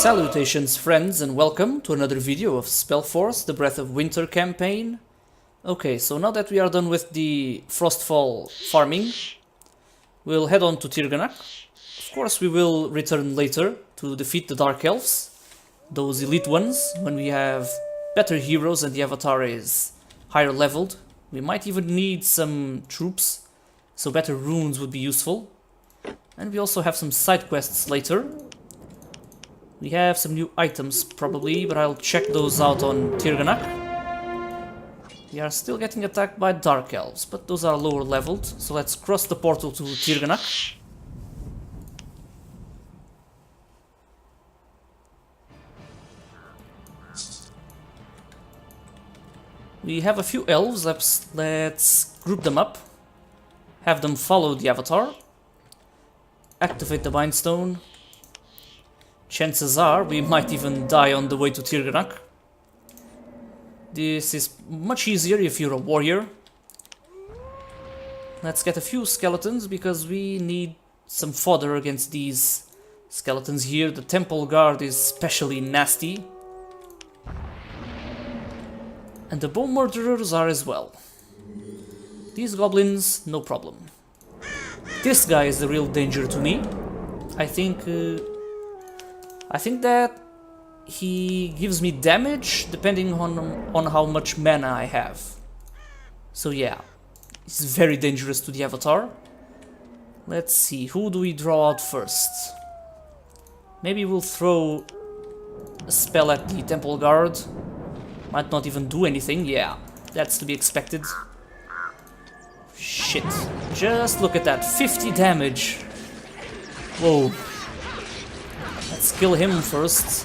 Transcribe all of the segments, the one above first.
Salutations friends and welcome to another video of SpellForce, the Breath of Winter campaign. Okay, so now that we are done with the Frostfall farming, we'll head on to Tirganach. Of course we will return later to defeat the Dark Elves, those elite ones, when we have better heroes and the avatar is higher leveled. We might even need some troops, so better runes would be useful. And we also have some side quests later. We have some new items probably, but I'll check those out on Tirganach. We are still getting attacked by Dark Elves, but those are lower leveled, so let's cross the portal to Tirganach. We have a few elves, let's group them up, have them follow the avatar, activate the Mind Stone. Chances are we might even die on the way to Tirganach. This is much easier if you're a warrior. Let's get a few skeletons because we need some fodder against these skeletons here. The temple guard is especially nasty. And the bone murderers are as well. These goblins, no problem. This guy is the real danger to me. I think that he gives me damage depending on how much mana I have. So yeah, it's very dangerous to the avatar. Let's see, who do we draw out first? Maybe we'll throw a spell at the temple guard. Might not even do anything, yeah, that's to be expected. Shit, just look at that, 50 damage. Whoa. Let's kill him first.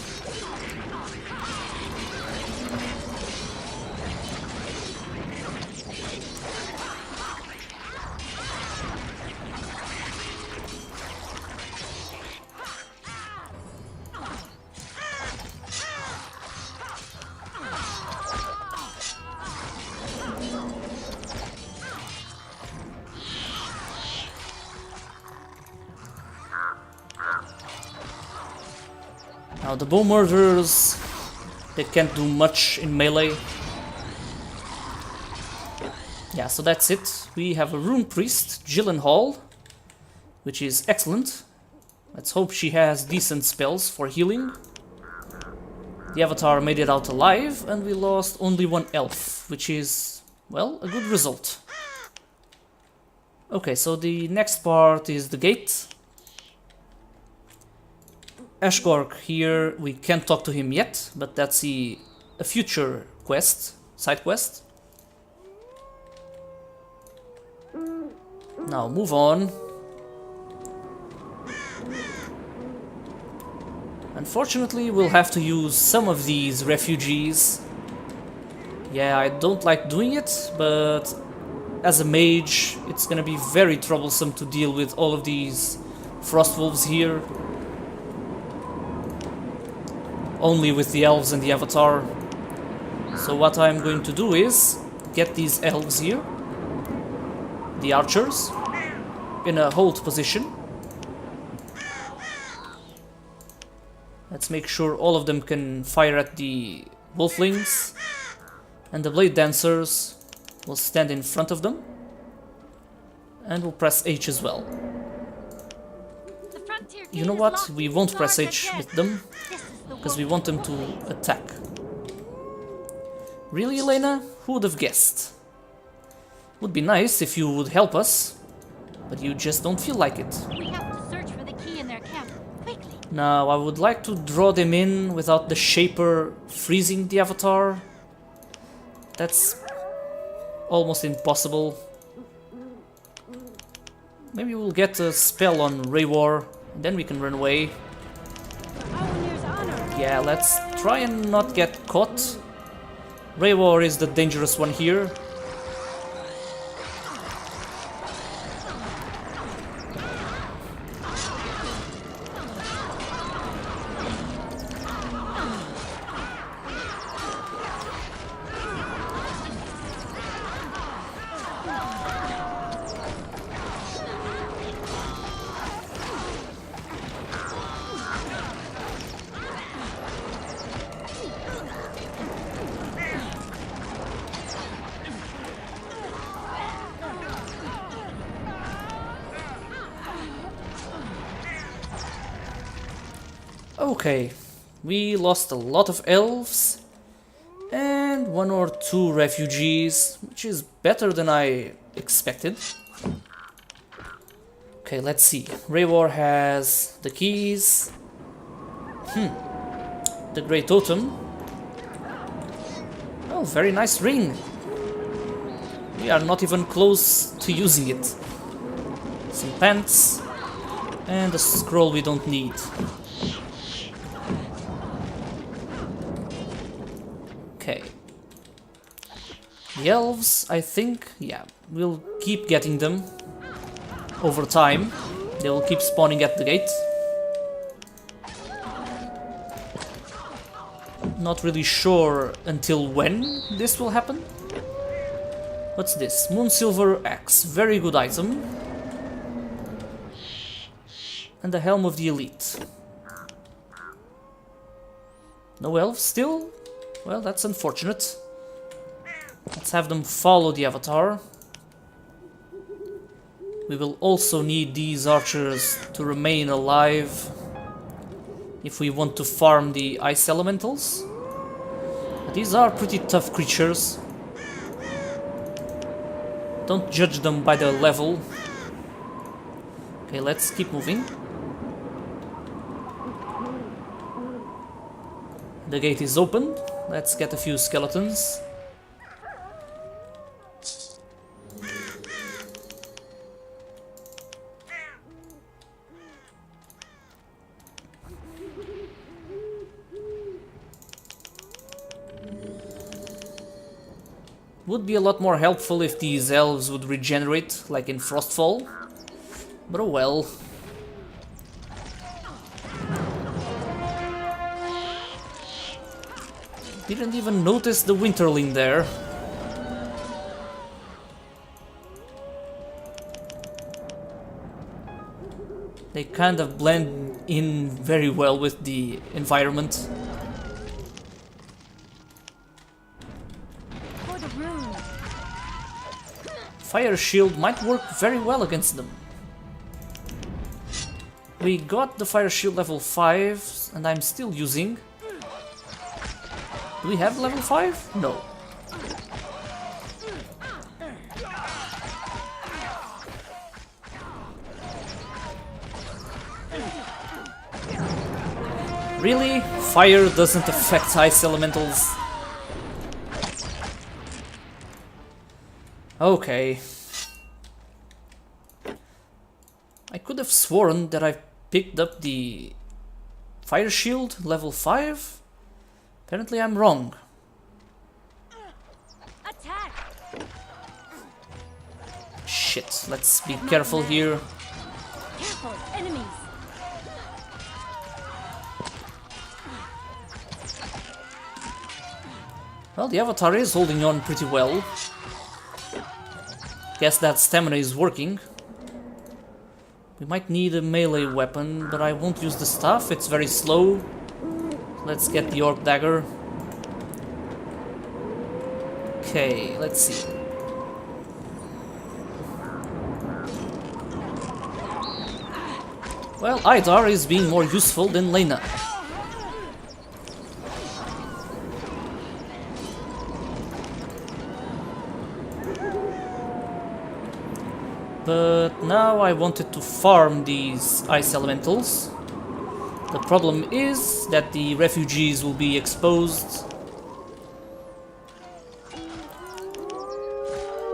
Now the bone murderers, they can't do much in melee. Yeah, so that's it. We have a rune priest, Gyllenhaal, which is excellent. Let's hope she has decent spells for healing. The avatar made it out alive and we lost only one elf, which is, well, a good result. Okay, so the next part is the gate. Ashgork here, we can't talk to him yet, but that's a future quest, side quest. Now move on. Unfortunately, we'll have to use some of these refugees. Yeah, I don't like doing it, but as a mage, it's gonna be very troublesome to deal with all of these frost wolves here. Only with the elves and the avatar. So what I'm going to do is get these elves here, the archers, in a hold position. Let's make sure all of them can fire at the wolflings, and the blade dancers will stand in front of them, and we'll press H as well. You know what? We won't press H with them, because we want them to attack. Really, Elena? Who would have guessed? Would be nice if you would help us, but you just don't feel like it. We have to search for the key in their camp, quickly. Now, I would like to draw them in without the Shaper freezing the avatar. That's almost impossible. Maybe we'll get a spell on Raywar, and then we can run away. Yeah, let's try and not get caught. Raywar is the dangerous one here. Okay, we lost a lot of elves and 1 or 2 refugees, which is better than I expected. Okay, let's see. Raywar has the keys. The Great Totem. Oh, very nice ring. We are not even close to using it. Some pants. And a scroll we don't need. Okay. The elves, I think, yeah, we'll keep getting them over time. They will keep spawning at the gate. Not really sure until when this will happen. What's this? Moonsilver Axe. Very good item. And the Helm of the Elite. No elves still? Well, that's unfortunate. Let's have them follow the avatar. We will also need these archers to remain alive if we want to farm the ice elementals. But these are pretty tough creatures. Don't judge them by their level. Okay, let's keep moving. The gate is open. Let's get a few skeletons. Would be a lot more helpful if these elves would regenerate, like in Frostfall. But oh well. Didn't even notice the winterling there. They kind of blend in very well with the environment. For the Rune. Fire shield might work very well against them. We got the fire shield level 5 and I'm still using. Do we have level 5? No. Really? Fire doesn't affect ice elementals? Okay. I could have sworn that I picked up the fire shield level 5. Apparently I'm wrong. Attack! Shit, let's be careful here. Careful, enemies! Well, the avatar is holding on pretty well. Guess that stamina is working. We might need a melee weapon, but I won't use the staff, it's very slow. Let's get the orc dagger. Okay, let's see. Well, Idar is being more useful than Lena. But now I wanted to farm these ice elementals. The problem is that the refugees will be exposed.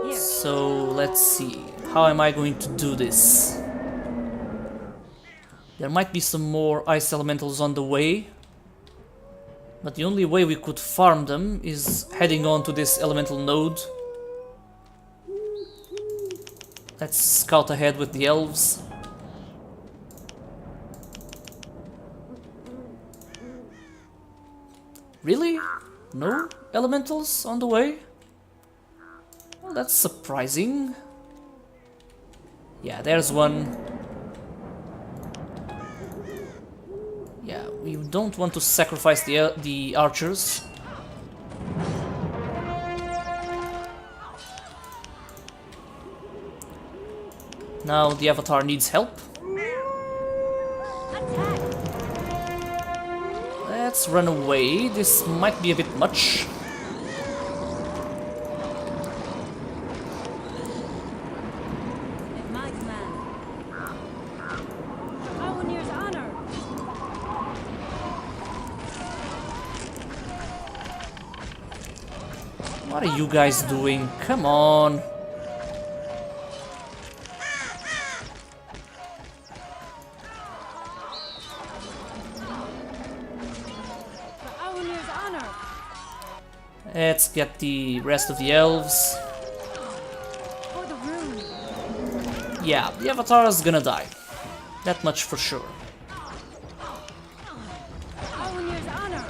Here. So let's see. How am I going to do this? There might be some more ice elementals on the way. But the only way we could farm them is heading on to this elemental node. Let's scout ahead with the elves. Really? No elementals on the way? Well, that's surprising. Yeah, there's one. Yeah, we don't want to sacrifice the archers. Now the avatar needs help. Attack! Let's run away. This might be a bit much. At my command. Awenir's honor. What are you guys doing? Come on. For Awenir's honor. Let's get the rest of the elves. For the Rune. Yeah, the Avatar is gonna die. That much for sure. Awenir's honor.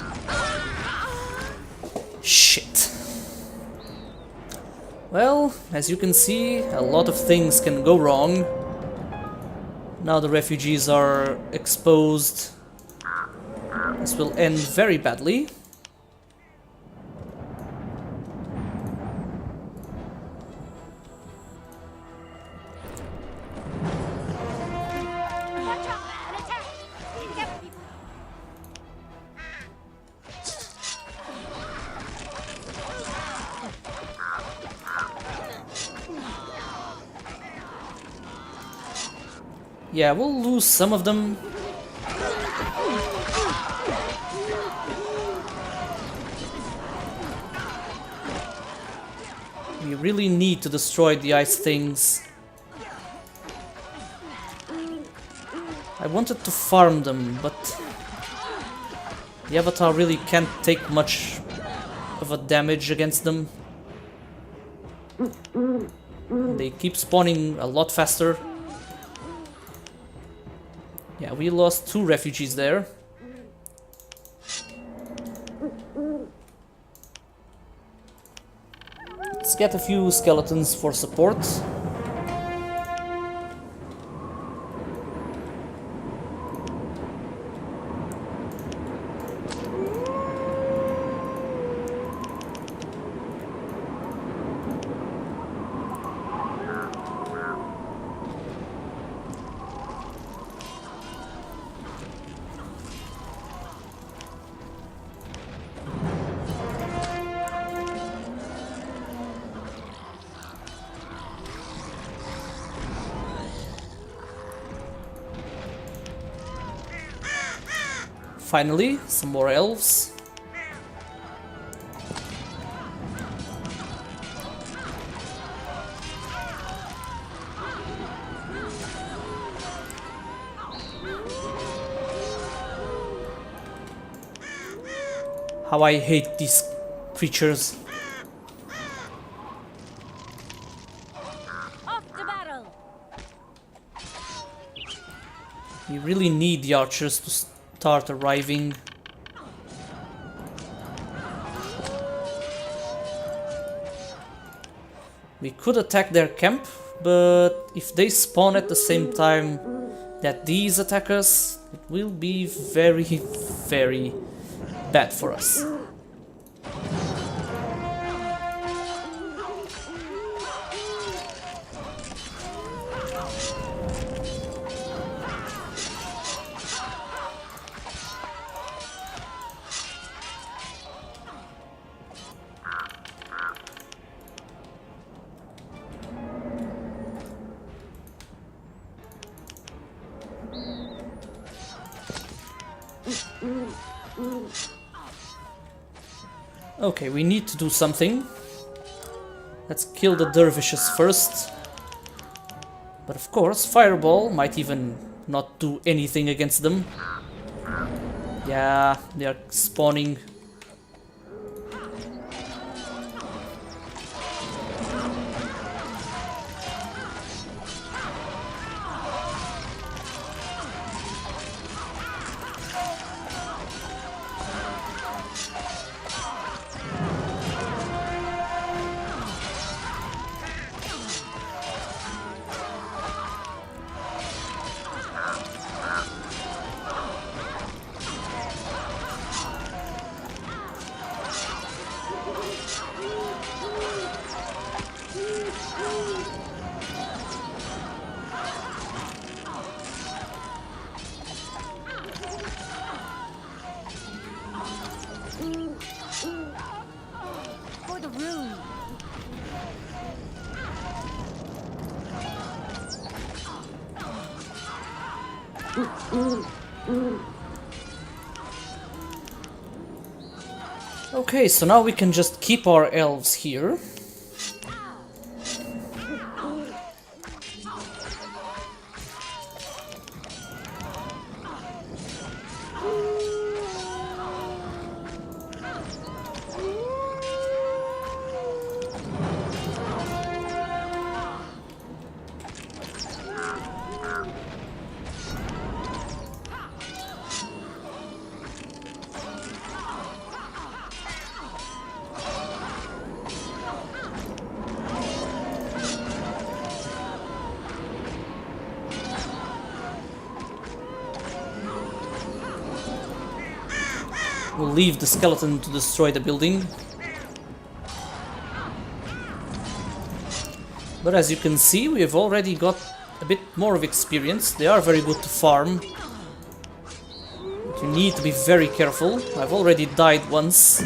Shit. Well, as you can see, a lot of things can go wrong. Now the refugees are exposed. This will end very badly. Watch out! An attack! Together, people. Yeah, we'll lose some of them. We really need to destroy the ice things. I wanted to farm them, but the Avatar really can't take much of a damage against them. They keep spawning a lot faster. Yeah, we lost 2 refugees there. Let's get a few skeletons for support. Finally, some more elves. How I hate these creatures. Off to battle. We really need the archers to start arriving. We could attack their camp, but if they spawn at the same time that these attack us, it will be very, very bad for us. Okay, we need to do something. Let's kill the dervishes first. But of course, Fireball might even not do anything against them. Yeah, they are spawning. Okay, so now we can just keep our elves here. We'll leave the skeleton to destroy the building. But as you can see, we have already got a bit more of experience. They are very good to farm. But you need to be very careful. I've already died once.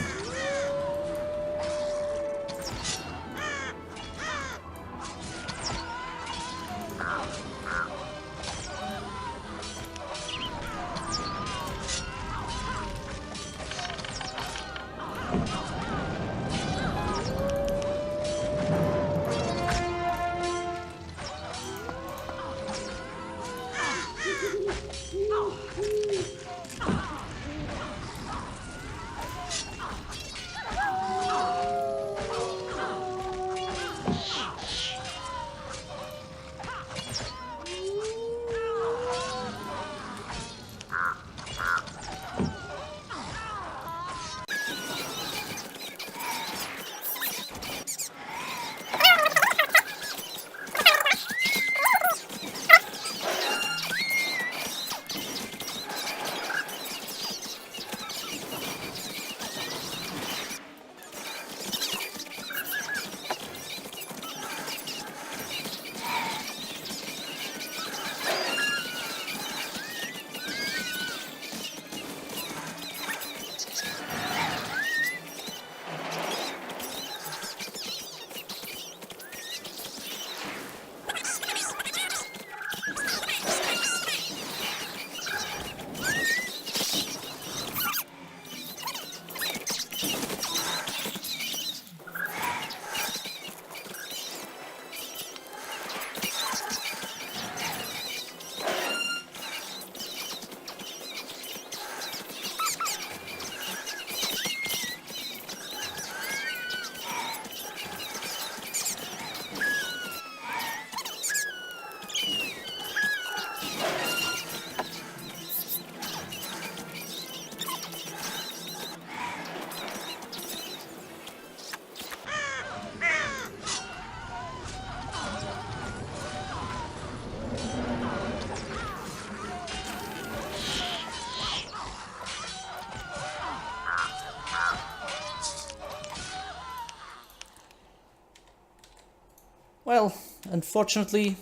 Well, unfortunately,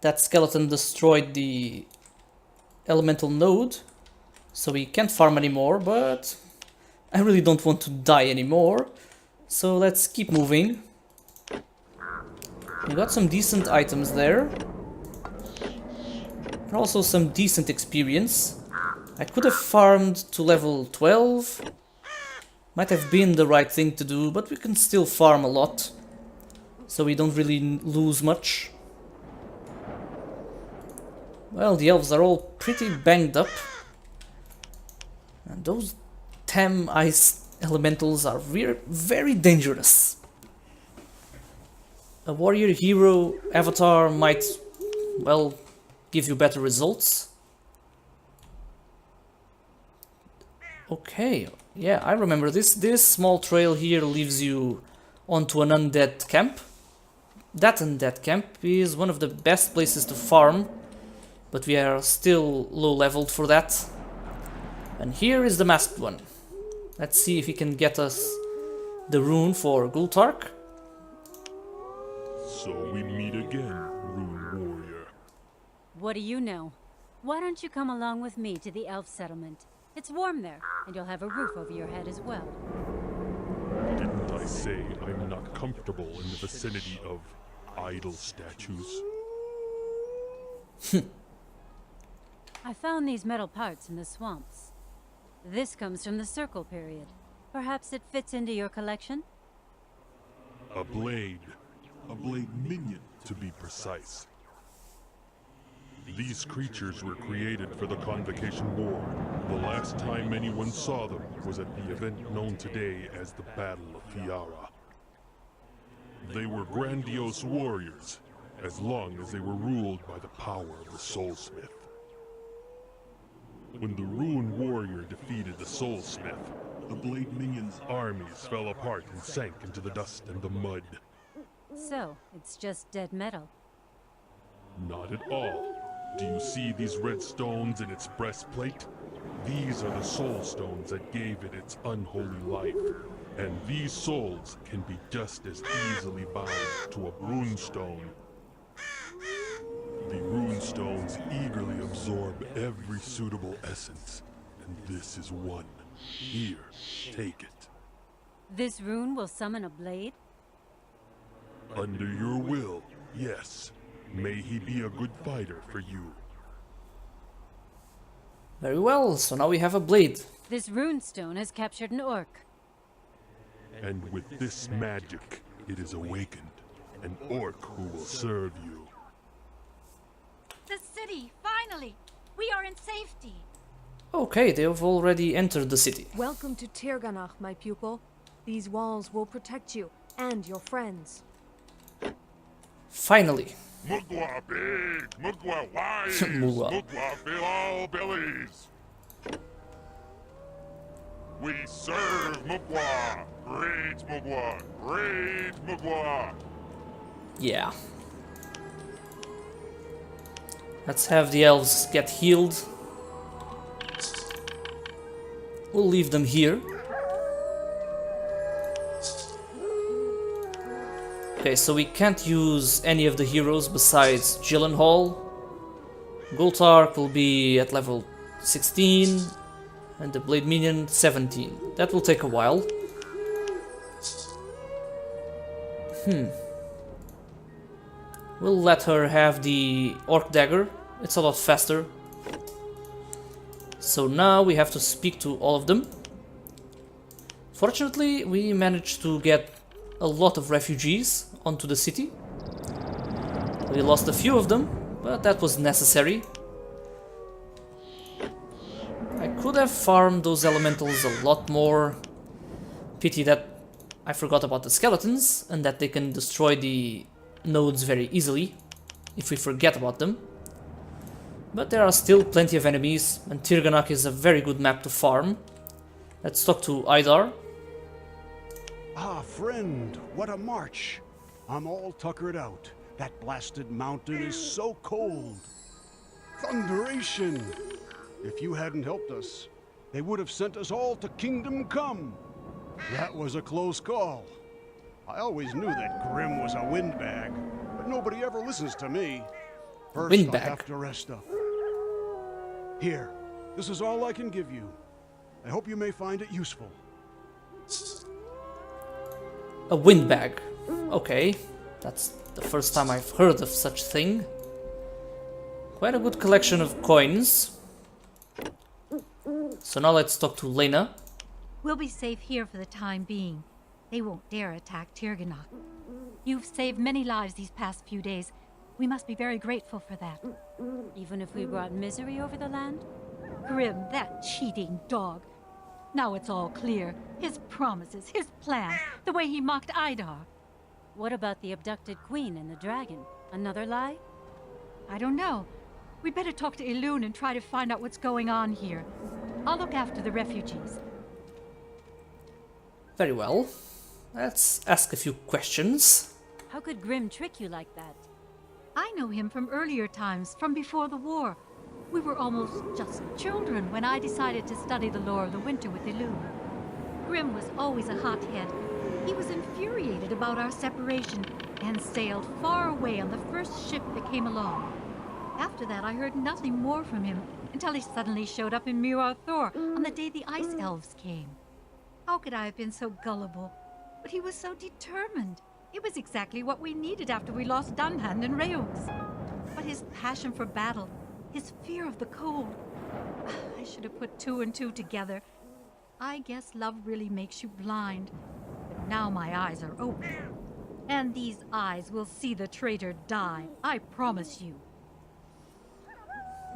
that skeleton destroyed the elemental node, so we can't farm anymore, but I really don't want to die anymore, so let's keep moving. We got some decent items there, and also some decent experience. I could have farmed to level 12, might have been the right thing to do, but we can still farm a lot, so we don't really lose much. Well, the elves are all pretty banged up, and those damn ice elementals are very dangerous. A warrior hero avatar might, well, give you better results. Okay, yeah, I remember this. This small trail here leads you onto an undead camp. That undead camp is one of the best places to farm, but we are still low leveled for that. And here is the masked one. Let's see if he can get us the rune for Gultark. So we meet again, Rune Warrior. What do you know? Why don't you come along with me to the elf settlement? It's warm there, and you'll have a roof over your head as well. Didn't I say I'm not comfortable in the vicinity of idol statues? I found these metal parts in the swamps. This comes from the Circle period. Perhaps it fits into your collection? A blade. A blade minion, to be precise. These creatures were created for the Convocation War. The last time anyone saw them was at the event known today as the Battle of Fiara. They were grandiose warriors, as long as they were ruled by the power of the Soulsmith. When the Rune warrior defeated the Soulsmith, the Blade Minion's armies fell apart and sank into the dust and the mud. So, it's just dead metal. Not at all. Do you see these red stones in its breastplate? These are the soul stones that gave it its unholy life. And these souls can be just as easily bound to a rune stone. The rune stones eagerly absorb every suitable essence, and this is one. Here, take it. This rune will summon a blade? Under your will, yes. May he be a good fighter for you. Very well, so now we have a blade. This rune stone has captured an orc. And with this magic, it is awakened. An orc who will serve you. The city, finally! We are in safety! Okay, they have already entered the city. Welcome to Tirganach, my pupil. These walls will protect you and your friends. Finally. Mugwa big, Mugwa wise, Mugwa. Mugwa fill all bellies. We serve Mugwa, great Mugwa, great Mugwa. Yeah. Let's have the elves get healed. We'll leave them here. Okay, so we can't use any of the heroes besides Gyllenhaal. Gultark will be at level 16 and the Blade Minion 17. That will take a while. We'll let her have the Orc Dagger. It's a lot faster. So now we have to speak to all of them. Fortunately, we managed to get a lot of refugees onto the city. We lost a few of them, but that was necessary. I could have farmed those elementals a lot more. Pity that I forgot about the skeletons and that they can destroy the nodes very easily if we forget about them. But there are still plenty of enemies, and Tirganach is a very good map to farm. Let's talk to Idar. Ah, friend, what a march. I'm all tuckered out. That blasted mountain is so cold. Thunderation! If you hadn't helped us, they would have sent us all to Kingdom Come. That was a close call. I always knew that Grim was a windbag, but nobody ever listens to me. First, Windbag. I'll have to rest up. Here, this is all I can give you. I hope you may find it useful. A windbag. Okay, that's the first time I've heard of such thing. Quite a good collection of coins. So now let's talk to Lena. We'll be safe here for the time being. They won't dare attack Tirganach. You've saved many lives these past few days. We must be very grateful for that. Even if we brought misery over the land? Grim, that cheating dog. Now it's all clear. His promises, his plan, the way he mocked Idar. What about the abducted queen and the dragon? Another lie? I don't know. We better talk to Elune and try to find out what's going on here. I'll look after the refugees. Very well. Let's ask a few questions. How could Grim trick you like that? I know him from earlier times, from before the war. We were almost just children when I decided to study the lore of the winter with Elune. Grim was always a hothead. He was infuriated about our separation and sailed far away on the first ship that came along. After that, I heard nothing more from him until he suddenly showed up in Mirar Thor on the day the Ice Elves came. How could I have been so gullible? But he was so determined. It was exactly what we needed after we lost Dunhand and Reux. But his passion for battle, his fear of the cold. I should have put two and two together. I guess love really makes you blind. But now my eyes are open. And these eyes will see the traitor die, I promise you.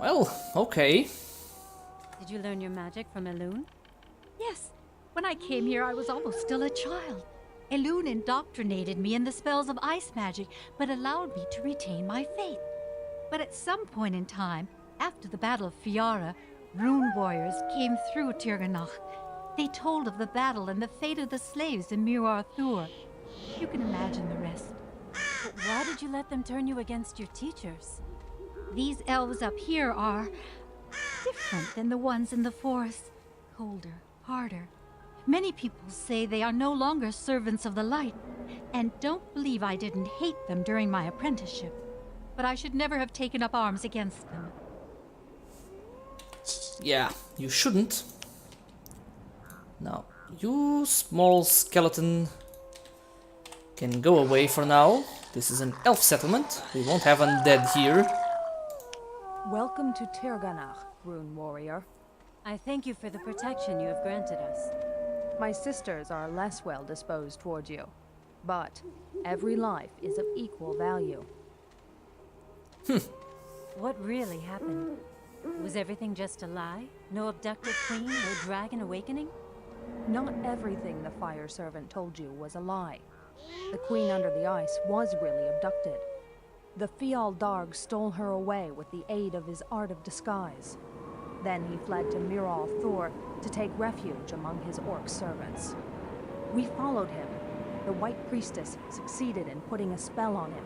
Well, okay. Did you learn your magic from Elune? Yes, when I came here, I was almost still a child. Elune indoctrinated me in the spells of ice magic, but allowed me to retain my faith. But at some point in time, after the Battle of Fiara, Rune warriors came through Tirganach. They told of the battle and the fate of the slaves in Mir Arthur. You can imagine the rest. But why did you let them turn you against your teachers? These elves up here are different than the ones in the forest. Colder, harder. Many people say they are no longer servants of the light, and don't believe I didn't hate them during my apprenticeship. But I should never have taken up arms against them. Yeah, you shouldn't. Now, you small skeleton can go away for now. This is an elf settlement. We won't have undead here. Welcome to Tirganach, Rune warrior. I thank you for the protection you have granted us. My sisters are less well disposed towards you, but every life is of equal value. What really happened? Was everything just a lie? No abducted queen, no dragon awakening? Not everything the fire servant told you was a lie. The queen under the ice was really abducted. The Fial Darg stole her away with the aid of his art of disguise. Then he fled to Miral Thor to take refuge among his orc servants. We followed him. The White Priestess succeeded in putting a spell on him,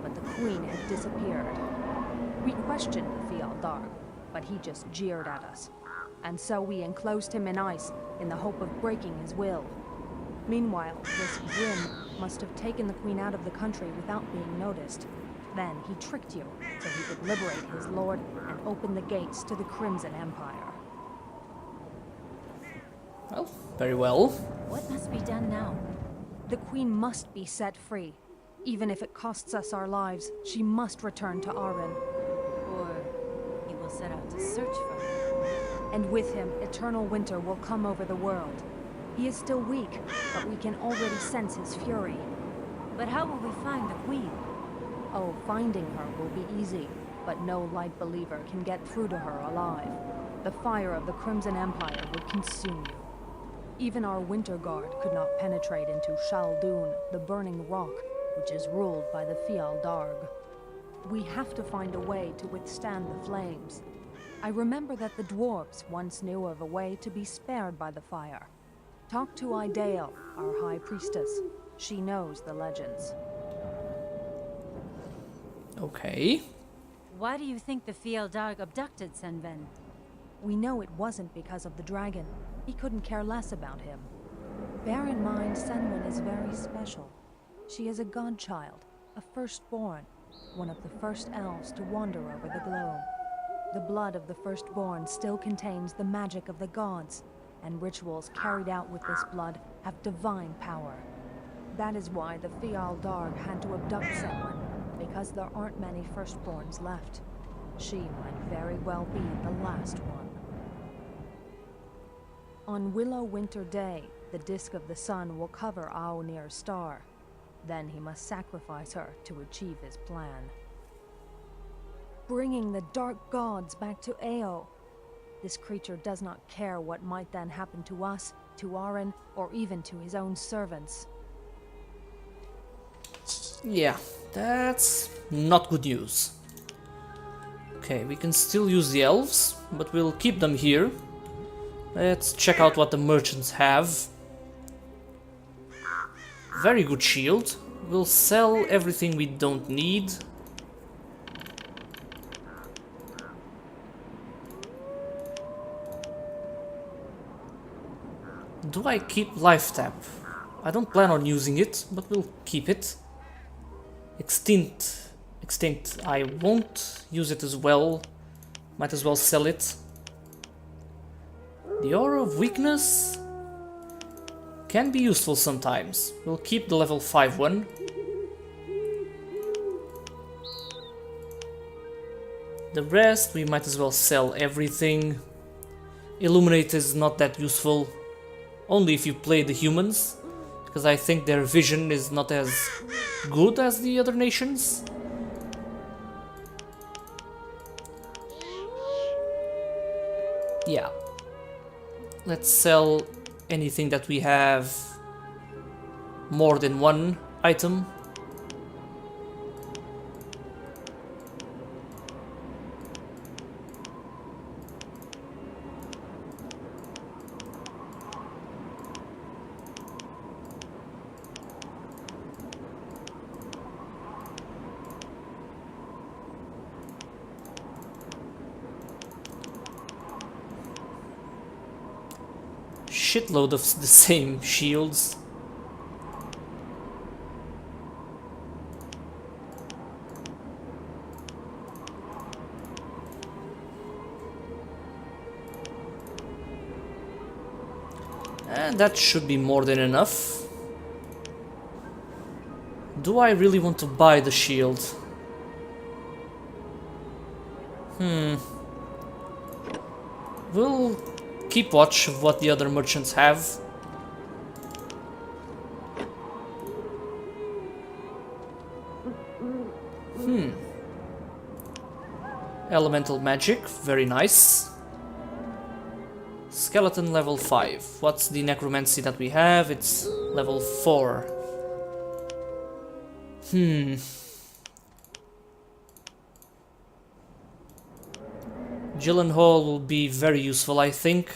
but the queen had disappeared. We questioned the Fial Darg, but he just jeered at us. And so we enclosed him in ice in the hope of breaking his will. Meanwhile, this Grim must have taken the queen out of the country without being noticed. Then he tricked you so he could liberate his lord and open the gates to the Crimson Empire. Well, very well. What must be done now? The queen must be set free. Even if it costs us our lives, she must return to Arin. Or he will set out to search for her. And with him, eternal winter will come over the world. He is still weak, but we can already sense his fury. But how will we find the queen? Oh, finding her will be easy, but no light believer can get through to her alive. The fire of the Crimson Empire would consume you. Even our Winter Guard could not penetrate into Shaldun, the burning rock, which is ruled by the Fial Darg. We have to find a way to withstand the flames. I remember that the dwarves once knew of a way to be spared by the fire. Talk to Idale, our High Priestess. She knows the legends. Okay. Why do you think the Fiel Darg abducted Senven? We know it wasn't because of the dragon. He couldn't care less about him. Bear in mind, Senwen is very special. She is a godchild, a firstborn, one of the first elves to wander over the globe. The blood of the firstborn still contains the magic of the gods, and rituals carried out with this blood have divine power. That is why the Fial Darg had to abduct Senwen, because there aren't many firstborns left. She might very well be the last one. On Willow Winter Day, the disk of the sun will cover Aonir's star. Then he must sacrifice her to achieve his plan. Bringing the dark gods back to Ao. This creature does not care what might then happen to us, to Arin, or even to his own servants. Yeah, that's not good news. Okay, we can still use the elves, but we'll keep them here. Let's check out what the merchants have. Very good shield. We'll sell everything we don't need. Do I keep life tap? I don't plan on using it, but we'll keep it. Extinct, I won't use it as well. Might as well sell it. The Aura of Weakness can be useful sometimes. We'll keep the level 5 one. the rest. We might as well sell everything. Illuminate is not that useful, only if you play the humans, because I think their vision is not as good as the other nations. Yeah. Let's sell anything that we have more than one item. Shitload of the same shields. And that should be more than enough. Do I really want to buy the shield? We'll keep watch of what the other merchants have. Elemental magic, very nice. Skeleton level 5. What's the necromancy that we have? It's level 4. Gyllenhaal will be very useful, I think.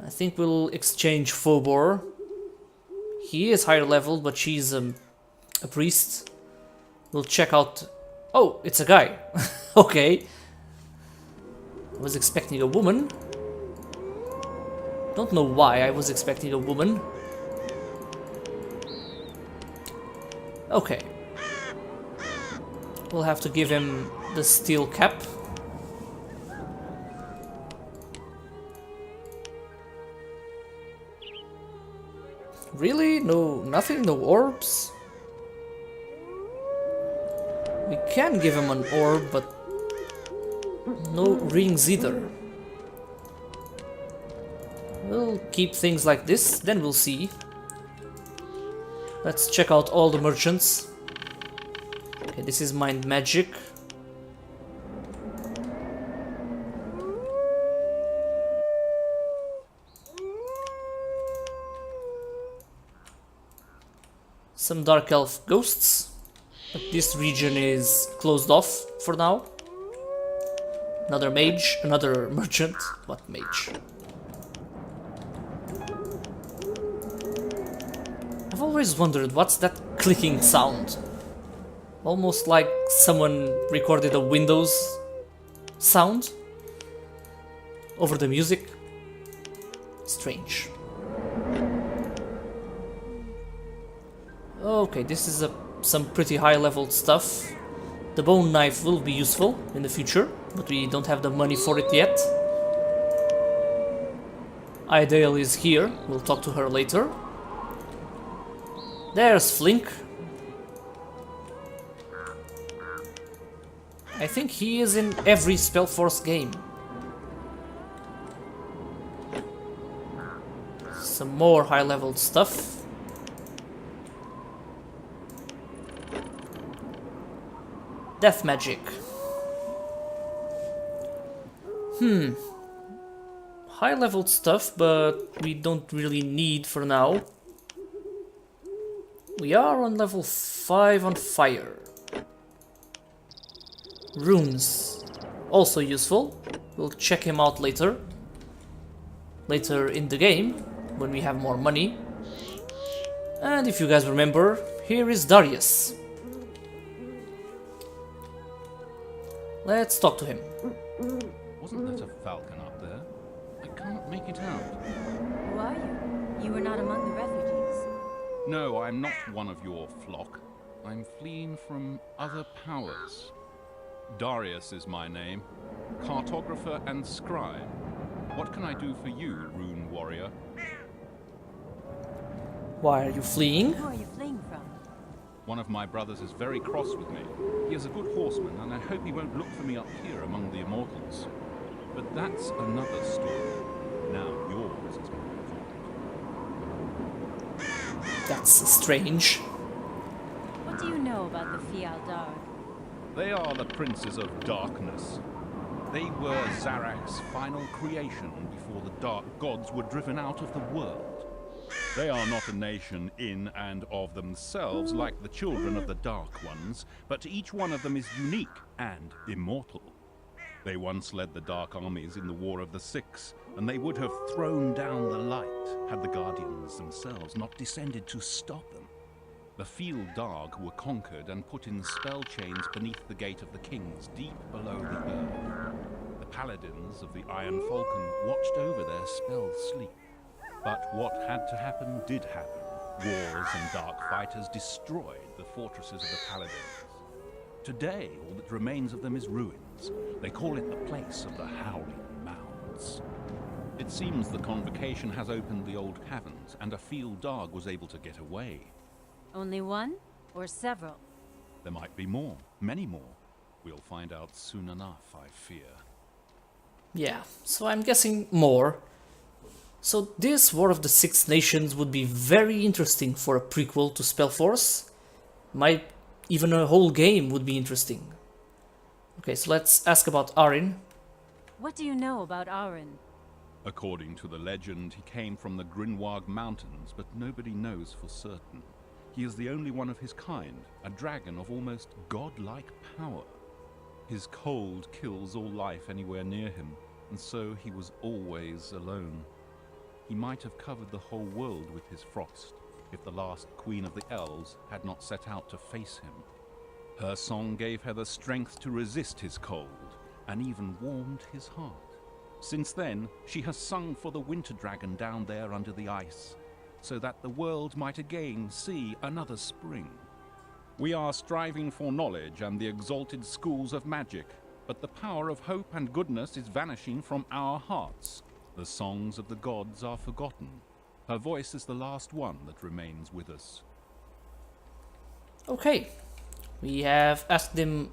I think we'll exchange Phobor. He is higher level, but she's a priest. We'll check out... Oh, it's a guy. Okay. I was expecting a woman. Don't know why I was expecting a woman. Okay. We'll have to give him the steel cap. Really? No, nothing? No orbs? We can give him an orb, but no rings either. We'll keep things like this, then we'll see. Let's check out all the merchants. Okay, this is mind magic. Some dark elf ghosts, but this region is closed off for now. Another mage, another merchant. What mage? I've always wondered, what's that clicking sound? Almost like someone recorded a Windows sound over the music. Strange. Okay, this is some pretty high level stuff. The bone knife will be useful in the future, but we don't have the money for it yet. Ideal is here, we'll talk to her later. There's Flink. I think he is in every SpellForce game. Some more high level stuff. Death magic. High level stuff, but we don't really need for now. We are on level 5 on fire. Runes. Also useful. We'll check him out later. Later in the game, when we have more money. And if you guys remember, here is Darius. Let's talk to him. Wasn't that a falcon up there? I can't make it out. Who are you? You were not among the refugees. No, I'm not one of your flock. I'm fleeing from other powers. Darius is my name. Cartographer and scribe. What can I do for you, Rune warrior? Why are you fleeing? Who are you fleeing from? One of my brothers is very cross with me. He is a good horseman, and I hope he won't look for me up here among the immortals. But that's another story. Now yours is more important. That's strange. What do you know about the Fialdar? They are the princes of darkness. They were Zarak's final creation before the dark gods were driven out of the world. They are not a nation in and of themselves like the children of the Dark Ones, but each one of them is unique and immortal. They once led the Dark armies in the War of the Six, and they would have thrown down the light had the Guardians themselves not descended to stop them. The Fieldarg were conquered and put in spell chains beneath the Gate of the Kings, deep below the earth. The Paladins of the Iron Falcon watched over their spell sleep. But what had to happen did happen. Wars and dark fighters destroyed the fortresses of the Paladins. Today, all that remains of them is ruins. They call it the place of the Howling Mounds. It seems the Convocation has opened the old caverns, and a Fieldarg was able to get away. Only one? Or several? There might be more, many more. We'll find out soon enough, I fear. Yeah, so I'm guessing more. So this War of the Six Nations would be very interesting for a prequel to SpellForce. Might even a whole game would be interesting. Okay, so let's ask about Arin. What do you know about Arin? According to the legend, he came from the Grinwag Mountains, but nobody knows for certain. He is the only one of his kind, a dragon of almost godlike power. His cold kills all life anywhere near him, and so he was always alone. He might have covered the whole world with his frost, if the last queen of the Elves had not set out to face him. Her song gave her the strength to resist his cold, and even warmed his heart. Since then, she has sung for the winter dragon down there under the ice, so that the world might again see another spring. We are striving for knowledge and the exalted schools of magic, but the power of hope and goodness is vanishing from our hearts. The songs of the gods are forgotten. Her voice is the last one that remains with us. Okay, we have asked them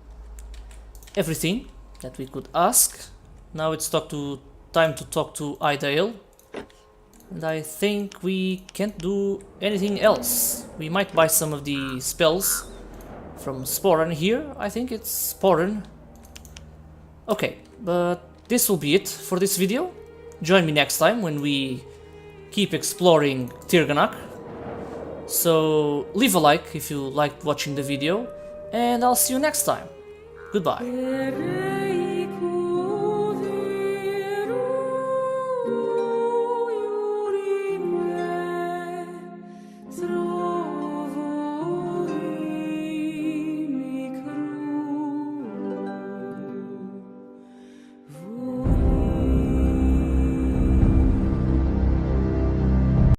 everything that we could ask. Now it's time to talk to Idael. And I think we can't do anything else. We might buy some of the spells from Sporen here. I think it's Sporen. Okay, but this will be it for this video. Join me next time when we keep exploring Tirganach. So leave a like if you liked watching the video, and I'll see you next time. Goodbye.